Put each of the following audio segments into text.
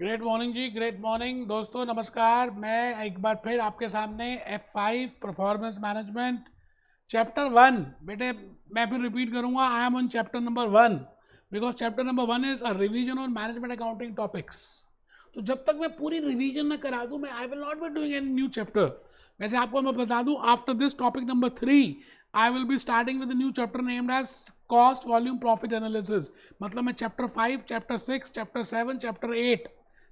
Great morning जी, great morning दोस्तों, नमस्कार। मैं एक बार फिर आपके सामने F5 परफॉर्मेंस मैनेजमेंट चैप्टर 1। बेटे मैं फिर रिपीट करूंगा, I am on chapter number 1 because chapter number 1 is a revision on management accounting topics. तो जब तक मैं पूरी रिवीजन ना करा दूं, मैं I will not be doing any new chapter. वैसे आपको मैं बता दूं, after this topic number 3 I will be starting with new chapter named as cost volume profit analysis. मतलब मैं chapter 5, chapter 6, chapter 7, chapter 8,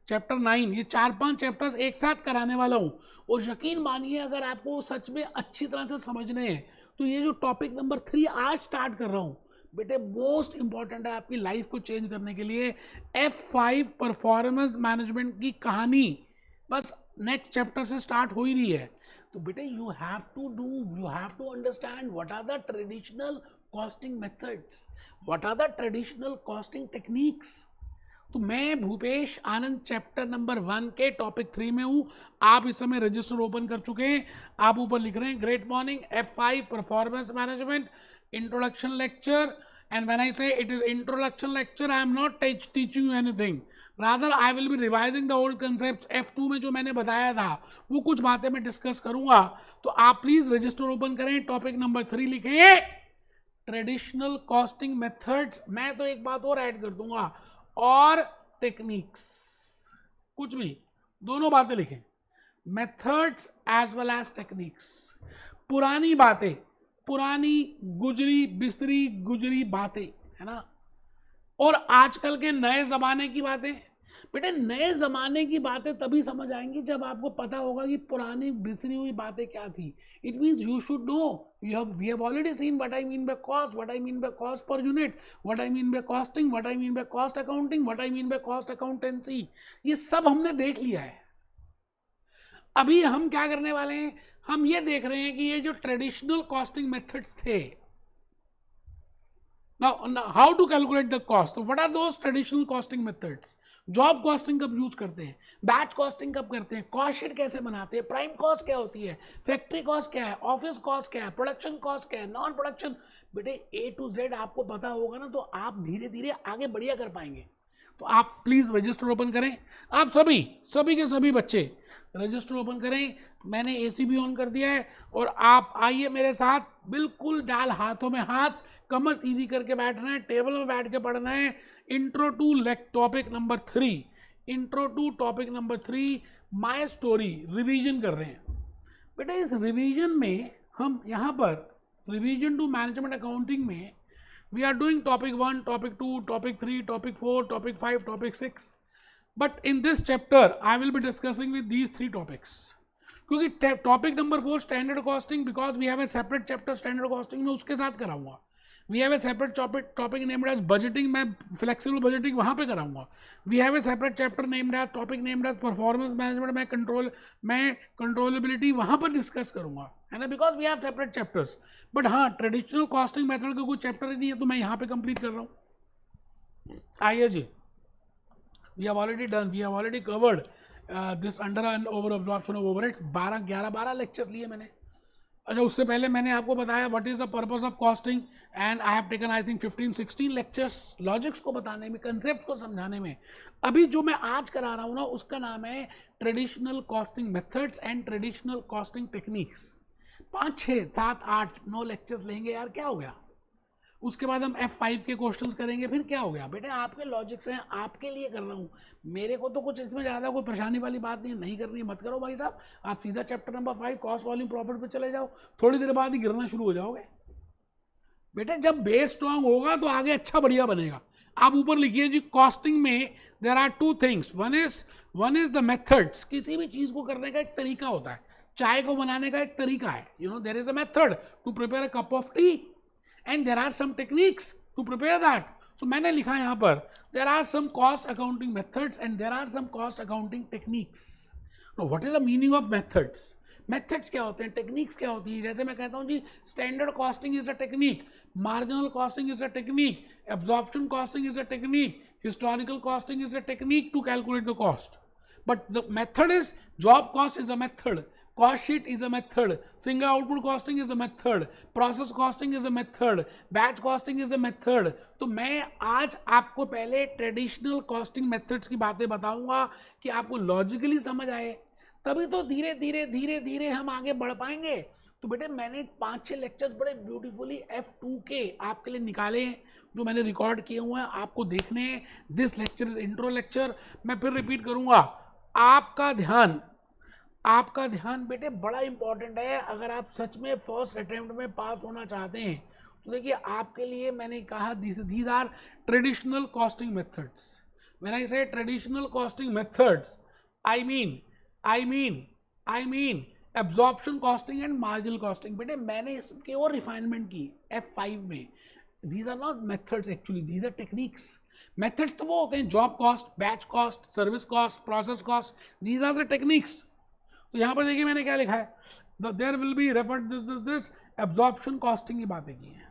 chapter 9, ये 4-5 चैप्टर्स एक साथ कराने वाला हूँ। और यकीन मानिए, अगर आपको सच में अच्छी तरह से समझने हैं तो ये जो टॉपिक नंबर 3 आज स्टार्ट कर रहा हूँ बेटे, मोस्ट इंपॉर्टेंट है आपकी लाइफ को चेंज करने के लिए। F5 परफॉर्मेंस मैनेजमेंट की कहानी बस नेक्स्ट चैप्टर से स्टार्ट हो ही रही है। तो बेटे you have to understand what are the traditional costing methods, what are the traditional costing techniques. तो मैं भूपेश आनंद चैप्टर नंबर 1 के टॉपिक 3 में हूँ। आप इस समय रजिस्टर ओपन कर चुके हैं। आप ऊपर लिख रहे हैं great morning F5 performance management introduction lecture. And when I say it is introduction lecture, I am not teaching you anything, rather I will be revising the old concept. F2 में जो मैंने बताया था वो कुछ बातें मैं डिस्कस करूंगा। तो आप प्लीज रजिस्टर ओपन करें, टॉपिक नंबर 3 लिखेंगे ट्रेडिशनल कॉस्टिंग मेथड्स। मैं तो एक बात और ऐड कर दूंगा, और टेक्निक्स, कुछ भी, दोनों बातें लिखें, methods as well as techniques. पुरानी बातें, पुरानी गुजरी बिसरी गुजरी बातें, है ना, और आजकल के नए जमाने की बातें। बेटे नए जमाने की बातें तभी समझ आएंगी जब आपको पता होगा कि पुरानी बिसरी हुई बातें क्या थी। It means you should know, we have already seen what I mean by cost, what I mean by cost per unit, what I mean by costing, what I mean by cost accounting, what I mean by cost accountancy. ये सब हमने देख लिया है। अभी हम क्या करने वाले हैं, हम ये देख रहे हैं कि ये जो ट्रेडिशनल कॉस्टिंग मेथड्स थे, now how to calculate the cost, so what are those traditional costing methods? Job costing कब यूज करते हैं, बैच कॉस्टिंग कब करते हैं, कॉस्ट शीट कैसे बनाते हैं, प्राइम कॉस्ट क्या होती है, फैक्ट्री कॉस्ट क्या है, ऑफिस कॉस्ट क्या है, प्रोडक्शन कॉस्ट क्या है, नॉन प्रोडक्शन। बेटे A to Z आपको पता होगा ना, तो आप धीरे धीरे आगे बढ़िया कर पाएंगे। तो आप प्लीज रजिस्टर ओपन करें, आप सभी के सभी बच्चे रजिस्टर ओपन करें। मैंने AC भी ऑन कर दिया है, और आप आइए मेरे साथ, बिल्कुल डाल हाथों में हाथ, कमर सीधी करके बैठना है, टेबल में बैठ के पढ़ना है। Intro to topic number 3, intro to topic number 3 my story revision कर रहे हैं। बेटा इस रिवीजन में हम यहाँ पर रिवीजन टू मैनेजमेंट अकाउंटिंग में we are doing topic 1, topic 2, topic 3, topic 4, topic 5, topic 6। But in this chapter I will be discussing with these 3 topics, क्योंकि topic number 4 standard costing, because we have a separate chapter standard costing में, उसके साथ कराऊंगा। We have a separate topic named as budgeting, मैं flexible budgeting वहां पे कराऊंगा। We have a separate chapter named as topic named as performance management, मैं controllability वहां पर डिस्कस करूंगा, है ना, because we have separate chapters. But हाँ, ट्रेडिशनल कॉस्टिंग मेथड का कोई चैप्टर ही नहीं है, तो मैं यहाँ पे कंप्लीट कर रहा हूँ। आइए जी, we have already covered this under and over absorption of overheads। 12 lecture लिए मैंने। अच्छा, उससे पहले मैंने आपको बताया what is the purpose of costing, and I have taken I think 15-16 lectures logics को बताने में, कंसेप्ट को समझाने में। अभी जो मैं आज करा रहा हूँ ना, उसका नाम है traditional costing methods and traditional costing techniques. 5, 6, 7, 8, 9 lectures लेंगे यार, क्या हो गया। उसके बाद हम F5 के क्वेश्चंस करेंगे, फिर क्या हो गया। बेटे आपके लॉजिक्स हैं, आपके लिए कर रहा हूँ, मेरे को तो कुछ इसमें ज़्यादा कोई परेशानी वाली बात नहीं करनी है, मत करो भाई साहब। आप सीधा chapter number 5 cost volume profit पे चले जाओ, थोड़ी देर बाद ही गिरना शुरू हो जाओगे। बेटे जब बेस स्ट्रांग होगा तो आगे अच्छा बढ़िया बनेगा। आप ऊपर लिखिए जी, कॉस्टिंग में there are 2 things, one is the methods. किसी भी चीज़ को करने का एक तरीका होता है, चाय को बनाने का एक तरीका है, there is a method to prepare a cup of tea, and there are some techniques to prepare that. So मैंने लिखा यहाँ पर there are some cost accounting methods and there are some cost accounting techniques. Now what is the meaning of methods? Methods क्या होते हैं, techniques क्या होती है। जैसे मैं कहता हूँ जी, standard costing is a technique, marginal costing is a technique, absorption costing is a technique, historical costing is a technique to calculate the cost. But the method is, job cost is a method, cost sheet is a method, single output costing is a method, process costing is a method, batch costing is a method. तो मैं आज आपको पहले traditional costing methods की बातें बताऊंगा कि आपको लॉजिकली समझ आए, तभी तो धीरे धीरे धीरे धीरे हम आगे बढ़ पाएंगे. तो बेटे मैंने 5-6 लेक्चर्स बड़े ब्यूटीफुली F2 के आपके लिए निकाले हैं जो मैंने रिकॉर्ड किए हुए हैं, आपको देखने हैं. This lecture is intro lecture. मैं फिर रिपीट करूंगा, आपका ध्यान बेटे बड़ा इंपॉर्टेंट है. अगर आप सच में फर्स्ट अटेम्प्ट में पास होना चाहते हैं तो देखिए आपके लिए मैंने कहा these are traditional costing methods. When I say traditional costing methods I mean absorption costing and marginal costing. बेटे मैंने इसकी और रिफाइनमेंट की F5 में. These are not methods actually, these are techniques. Methods तो वो होते हैं job cost, batch cost, service cost, process cost. These are the techniques. तो यहाँ पर देखिए मैंने क्या लिखा है, there will be referred this absorption costing की बातें की हैं.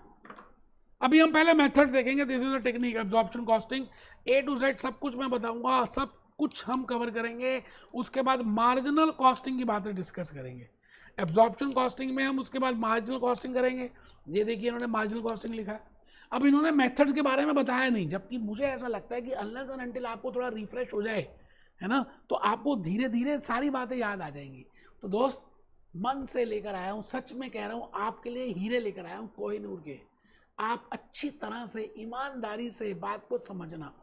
अभी हम पहले मेथड देखेंगे. This is a technique absorption costing. A to Z सब कुछ मैं बताऊंगा, सब कुछ हम कवर करेंगे. उसके बाद मार्जिनल कॉस्टिंग की बातें डिस्कस करेंगे. एब्जॉर्प्शन कॉस्टिंग में हम उसके बाद मार्जिनल कॉस्टिंग करेंगे. ये देखिए इन्होंने मार्जिनल कॉस्टिंग लिखा है. अब इन्होंने मेथड्स के बारे में बताया नहीं, जबकि मुझे ऐसा लगता है कि अनलेस एंड अनटिल आपको थोड़ा रिफ्रेश हो जाए, है ना, तो आपको धीरे धीरे सारी बातें याद आ जाएंगी. तो दोस्त मन से लेकर आया हूँ, सच में कह रहा हूँ, आपके लिए हीरे लेकर आया हूँ कोहिनूर के. आप अच्छी तरह से ईमानदारी से बात को समझना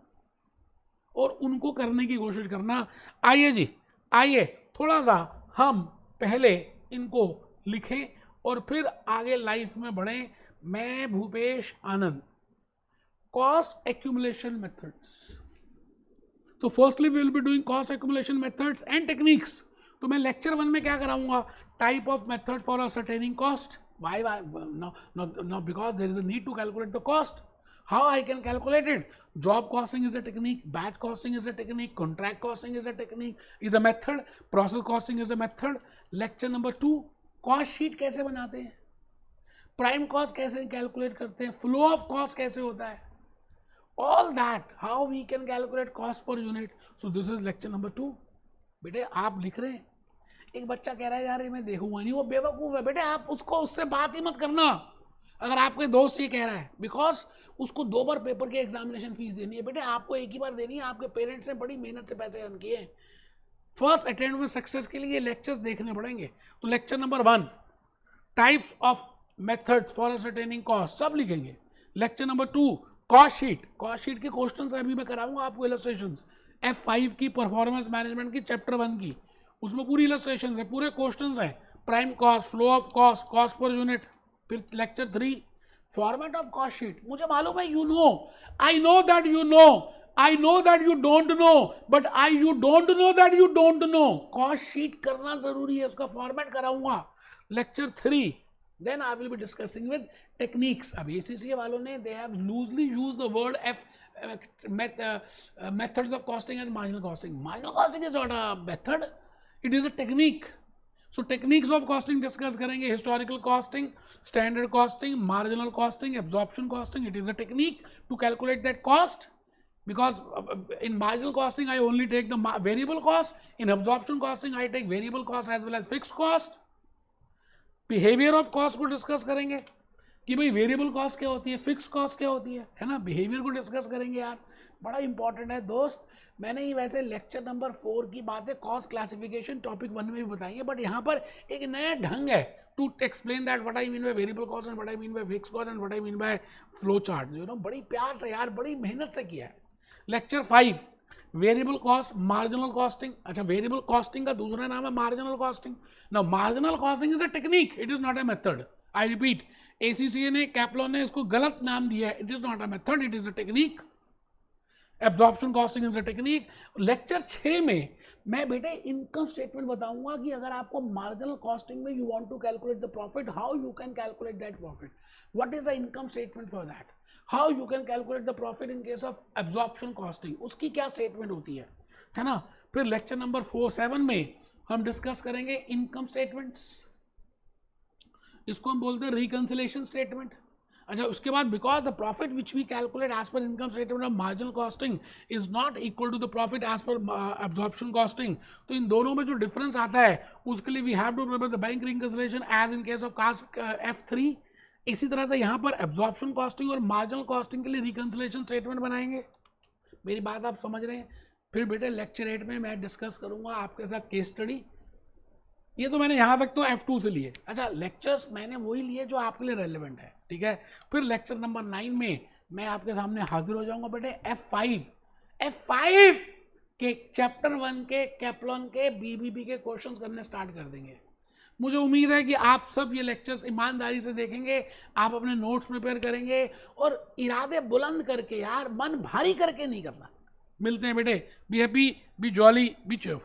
और उनको करने की कोशिश करना. आइए जी, आइए थोड़ा सा हम पहले इनको लिखें और फिर आगे लाइफ में बढ़ें. मैं Bhupesh Anand, cost accumulation methods. So firstly we will be doing cost accumulation methods and techniques. तो मैं लेक्चर 1 में क्या कराऊंगा, type of method for ascertaining cost. Why no because there is a need to calculate the cost. How I can calculate it? Job costing is a technique, batch costing is a technique, contract costing is a technique, is a method, process costing is a method. Lecture number 2, cost sheet कैसे बनाते हैं, prime cost कैसे calculate करते हैं, flow of cost कैसे होता है, all that, how we can calculate cost per unit. So this is lecture number 2. बेटे आप लिख रहे हैं, एक बच्चा कह रहा है यार मैं देखूंगा नहीं, वो बेवकूफ़ है. बेटे आप उसको उससे बात ही मत करना अगर आपके दोस्त ये कह रहा है, बिकॉज उसको 2 बार पेपर की एग्जामिनेशन फीस देनी है. बेटे आपको एक ही बार देनी है. आपके पेरेंट्स ने बड़ी मेहनत से पैसे अर्न किए हैं. फर्स्ट अटेम्प्ट में सक्सेस के लिए लेक्चर्स देखने पड़ेंगे. तो lecture number 1, types of methods for ascertaining cost, सब लिखेंगे. Lecture number 2, cost sheet. Cost sheet के क्वेश्चंस अभी मैं कराऊंगा आपको, इलस्ट्रेशंस. F5 की परफॉर्मेंस मैनेजमेंट की चैप्टर 1 की, उसमें पूरी इलस्ट्रेशंस है, पूरे क्वेश्चंस हैं. Prime cost, flow of cost, cost per unit. फिर lecture 3, format of cost sheet. मुझे मालूम है, you know, I know that you know, I know that you don't know, but you don't know that you don't know. Cost sheet करना जरूरी है, उसका format कराऊंगा. Lecture 3, then I will be discussing with techniques. अब ACCA वालों ने they have loosely used the word methods of costing as marginal costing. Marginal costing is not a method, it is a technique. So techniques of costing discuss करेंगे. historical costing, standard costing, marginal costing, absorption costing. It is a technique to calculate that cost, because in marginal costing I only take the variable cost. In absorption costing I take variable cost as well as fixed cost. Behaviour of cost को discuss करेंगे कि भाई variable cost क्या होती है, fix cost क्या होती है ना. बिहेवियर को डिस्कस करेंगे यार, बड़ा इंपॉर्टेंट है दोस्त. मैंने ही वैसे लेक्चर नंबर 4 की बातें कॉस्ट क्लासिफिकेशन टॉपिक 1 में भी बताएंगे, बट यहाँ पर एक नया ढंग है to explain that what I mean by variable cost and what I mean by fix cost and what I mean by flow chart. You know, बड़ी प्यार से यार, बड़ी मेहनत से किया है. Lecture 5, variable cost, marginal costing. अच्छा, वेरिएबल कॉस्टिंग का दूसरा नाम है marginal costing. Now marginal costing is a technique, it is not a method. I repeat, ACCA ने, कैप्लॉन ने इसको गलत नाम दिया है. It is not a method, it is a technique. Absorption costing is a technique. Lecture 6 में मैं बेटे इनकम स्टेटमेंट बताऊंगा कि अगर आपको मार्जिनल कॉस्टिंग में you want to calculate the profit, how you can calculate that profit, what is the income statement for that, how you can calculate the profit in case of absorption costing, उसकी क्या statement होती है ना. फिर lecture number 7 में हम discuss करेंगे income statements. इसको हम बोलते हैं रिकंसिलेशन स्टेटमेंट. अच्छा, उसके बाद because the profit which we calculate as per income statement of marginal costing is not equal to the profit as per absorption costing, तो इन दोनों में जो डिफरेंस आता है उसके लिए we have to remember the bank reconciliation as in case of cost F3। इसी तरह से यहाँ पर एब्जॉर्प्शन कॉस्टिंग और मार्जिनल कॉस्टिंग के लिए रिकंसिलिएशन स्टेटमेंट बनाएंगे। मेरी बात आप समझ रहे हैं? फिर बेटे लेक्चर 8 में मैं डिस्कस करूंगा आपके साथ केस स्टडी। ये तो मैंने यहाँ तक तो F2 से लिए। अच्छा, लेक्चर्स मैंने वही लिए जो आपके लिए रेलिवेंट है, ठीक है। फिर लेक्चर नंबर 9 में मैं आपके सामने हाजिर हो जाऊंगा बेटे F5 के चैप्टर 1 के कैप्लॉन के BBB के क्वेश्चंस करने स्टार्ट कर देंगे। मुझे उम्मीद है कि आप सब ये लेक्चर्स ईमानदारी से देखेंगे, आप अपने नोट्स प्रिपेयर करेंगे और इरादे बुलंद करके, यार मन भारी करके नहीं करना। मिलते हैं बेटे, be happy, B jolly, B cheerful.